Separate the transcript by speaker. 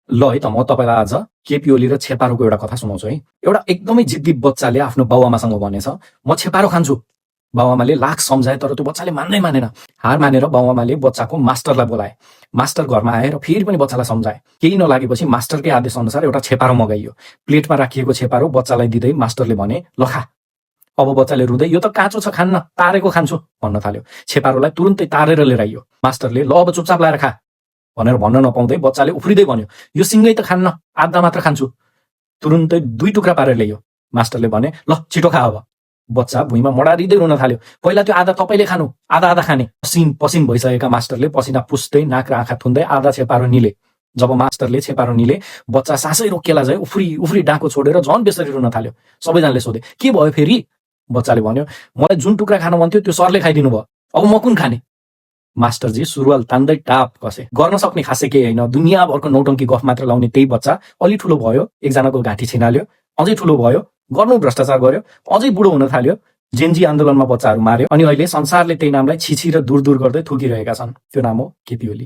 Speaker 1: ल है त म तपाईँलाई आज केपी ओली र छेपारोको एउटा कथा सुनाउँछु है। एउटा एकदमै जिद्दी बच्चाले आफ्नो बाउआमासँग भनेछ म छेपारो खान्छु। बाउआमाले लाख सम्झाए तर त्यो बच्चाले मान्दै मानेन। हार मानेर बाउआमाले बच्चाको मास्टरलाई बोलाए। मास्टर घरमा आएर फेरि पनि बच्चालाई सम्झाए। केही नलागेपछि मास्टरकै आदेश अनुसार एउटा छेपारो मगाइयो। प्लेटमा राखिएको छेपारो बच्चालाई दिँदै मास्टरले भने ल खा। अब बच्चाले रुँदै यो त काँचो छ खान्न, तारेको खान्छु भन्न थाल्यो। छेपारोलाई तुरुन्तै तारेर लिएर आइयो। मास्टरले ल अब चुपचाप लाएर खा भनेर भन्न नपाउँदै बच्चाले उफ्रिँदै भन्यो यो सिङ्गै त खान्न, आधा मात्र खान्छु। तुरुन्तै 2 टुक्रा पारेर ल्यायो। मास्टरले भने ल छिटो खा अब। बच्चा भुइँमा मडारिँदै रुन थाल्यो। पहिला त्यो आधा तपाईँले खानु, आधा आधा खाने। पसिन भइसकेका मास्टरले पसिना पुस्दै नाक र आँखा थुन्दै आधा छेपारो निले। जब मास्टरले छेपारो निले बच्चा सासै रोकिएला झै उफ्री डाको छोडेर झन् बेसरी रुन थाल्यो। सबैजनाले सोधे के भयो फेरि? बच्चाले भन्यो मलाई जुन टुक्रा खान मन थियो त्यो सरले खाइदिनु भयो, अब म कुन खाने? मास्टरजी सुरुवाल तान्दै टाप कसे। गर्न सक्ने खासै केही होइन, दुनियाँभरको नौटङ्की गफ मात्र लाउने त्यही बच्चा अलि ठुलो भयो, एकजनाको घाँटी छिनाल्यो, अझै ठुलो भयो, गर्नु भ्रष्टाचार गर्यो, अझै बुढो हुन थाल्यो, जेनजी आन्दोलनमा बच्चाहरू मार्यो, अनि अहिले संसारले त्यही नामलाई छिछि र दूर गर्दै थुकिरहेका छन्। त्यो नाम हो केपी ओली।